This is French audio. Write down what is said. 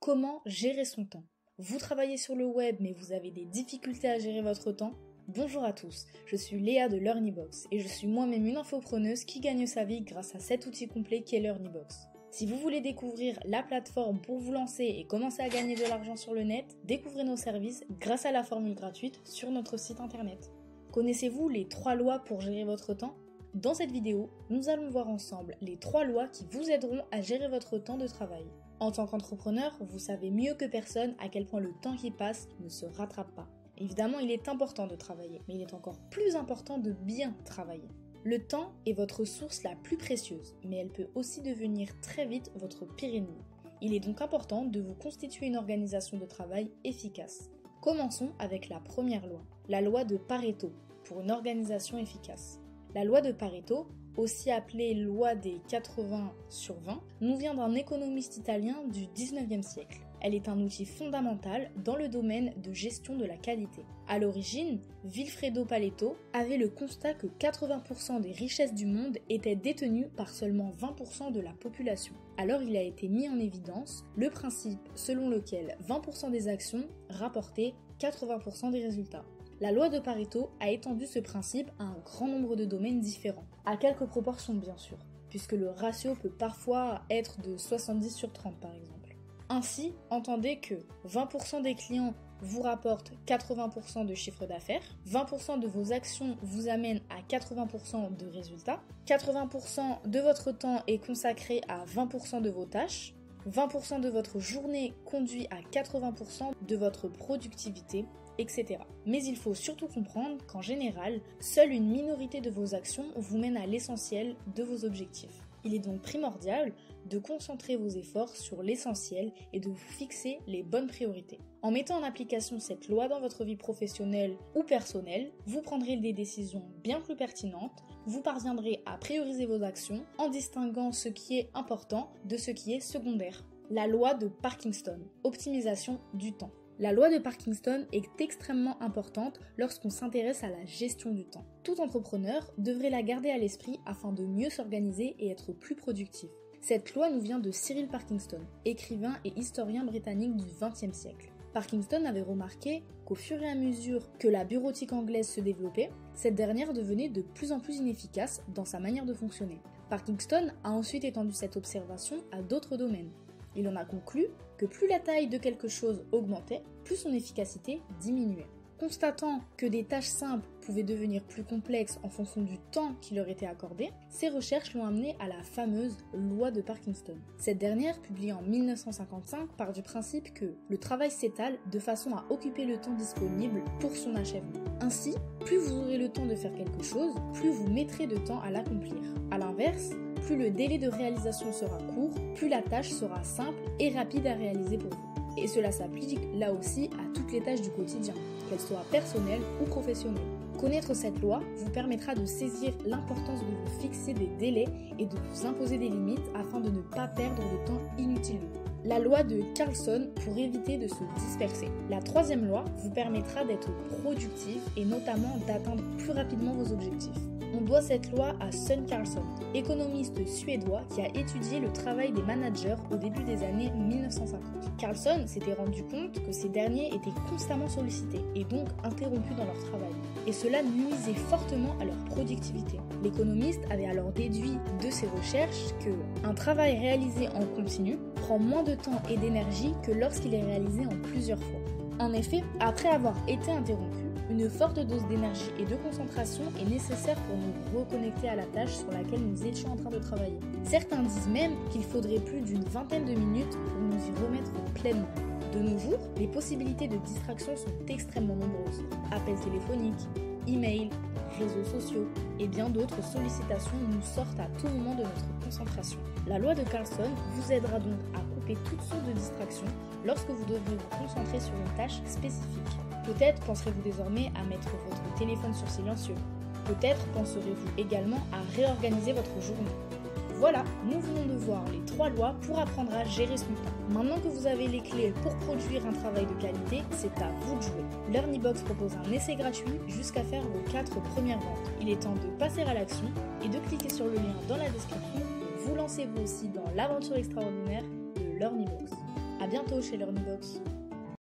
Comment gérer son temps? Vous travaillez sur le web mais vous avez des difficultés à gérer votre temps? Bonjour à tous, je suis Léa de LearnyBox et je suis moi-même une infopreneuse qui gagne sa vie grâce à cet outil complet qu'est LearnyBox. Si vous voulez découvrir la plateforme pour vous lancer et commencer à gagner de l'argent sur le net, découvrez nos services grâce à la formule gratuite sur notre site internet. Connaissez-vous les 3 lois pour gérer votre temps? Dans cette vidéo, nous allons voir ensemble les 3 lois qui vous aideront à gérer votre temps de travail. En tant qu'entrepreneur, vous savez mieux que personne à quel point le temps qui passe ne se rattrape pas. Évidemment, il est important de travailler, mais il est encore plus important de bien travailler. Le temps est votre ressource la plus précieuse, mais elle peut aussi devenir très vite votre pire ennemi. Il est donc important de vous constituer une organisation de travail efficace. Commençons avec la première loi, la loi de Pareto, pour une organisation efficace. La loi de Pareto, aussi appelée loi des 80/20, nous vient d'un économiste italien du 19e siècle. Elle est un outil fondamental dans le domaine de gestion de la qualité. À l'origine, Vilfredo Pareto avait le constat que 80% des richesses du monde étaient détenues par seulement 20% de la population. Alors il a été mis en évidence le principe selon lequel 20% des actions rapportaient 80% des résultats. La loi de Pareto a étendu ce principe à un grand nombre de domaines différents, à quelques proportions bien sûr, puisque le ratio peut parfois être de 70/30 par exemple. Ainsi, entendez que 20% des clients vous rapportent 80% de chiffre d'affaires, 20% de vos actions vous amènent à 80% de résultats, 80% de votre temps est consacré à 20% de vos tâches, 20% de votre journée conduit à 80% de votre productivité, etc. Mais il faut surtout comprendre qu'en général, seule une minorité de vos actions vous mène à l'essentiel de vos objectifs. Il est donc primordial de concentrer vos efforts sur l'essentiel et de vous fixer les bonnes priorités. En mettant en application cette loi dans votre vie professionnelle ou personnelle, vous prendrez des décisions bien plus pertinentes, vous parviendrez à prioriser vos actions en distinguant ce qui est important de ce qui est secondaire. La loi de Parkinson, optimisation du temps. La loi de Parkinson est extrêmement importante lorsqu'on s'intéresse à la gestion du temps. Tout entrepreneur devrait la garder à l'esprit afin de mieux s'organiser et être plus productif. Cette loi nous vient de Cyril Parkinson, écrivain et historien britannique du XXe siècle. Parkinson avait remarqué qu'au fur et à mesure que la bureautique anglaise se développait, cette dernière devenait de plus en plus inefficace dans sa manière de fonctionner. Parkinson a ensuite étendu cette observation à d'autres domaines. Il en a conclu que plus la taille de quelque chose augmentait, plus son efficacité diminuait. Constatant que des tâches simples pouvaient devenir plus complexes en fonction du temps qui leur était accordé, ces recherches l'ont amené à la fameuse loi de Parkinson. Cette dernière, publiée en 1955, part du principe que le travail s'étale de façon à occuper le temps disponible pour son achèvement. Ainsi, plus vous aurez le temps de faire quelque chose, plus vous mettrez de temps à l'accomplir. À l'inverse, plus le délai de réalisation sera court, plus la tâche sera simple et rapide à réaliser pour vous. Et cela s'applique là aussi à toutes les tâches du quotidien, qu'elles soient personnelles ou professionnelles. Connaître cette loi vous permettra de saisir l'importance de vous fixer des délais et de vous imposer des limites afin de ne pas perdre de temps inutilement. La loi de Carlson pour éviter de se disperser. La 3e loi vous permettra d'être productif et notamment d'atteindre plus rapidement vos objectifs. On doit cette loi à Sun Carlson, économiste suédois qui a étudié le travail des managers au début des années 1950. Carlson s'était rendu compte que ces derniers étaient constamment sollicités et donc interrompus dans leur travail. Et cela nuisait fortement à leur productivité. L'économiste avait alors déduit de ses recherches qu'un travail réalisé en continu prend moins de temps et d'énergie que lorsqu'il est réalisé en plusieurs fois. En effet, après avoir été interrompu, une forte dose d'énergie et de concentration est nécessaire pour nous reconnecter à la tâche sur laquelle nous étions en train de travailler. Certains disent même qu'il faudrait plus d'une vingtaine de minutes pour nous y remettre pleinement. De nos jours, les possibilités de distraction sont extrêmement nombreuses. Appels téléphoniques, e-mails, réseaux sociaux et bien d'autres sollicitations nous sortent à tout moment de notre concentration. La loi de Carlson vous aidera donc à couper toutes sortes de distractions lorsque vous devrez vous concentrer sur une tâche spécifique. Peut-être penserez-vous désormais à mettre votre téléphone sur silencieux. Peut-être penserez-vous également à réorganiser votre journée. Voilà, nous venons de voir les 3 lois pour apprendre à gérer son temps. Maintenant que vous avez les clés pour produire un travail de qualité, c'est à vous de jouer. LearnyBox propose un essai gratuit jusqu'à faire vos 4 premières ventes. Il est temps de passer à l'action et de cliquer sur le lien dans la description. Vous lancez vous aussi dans l'aventure extraordinaire de LearnyBox. À bientôt chez LearnyBox.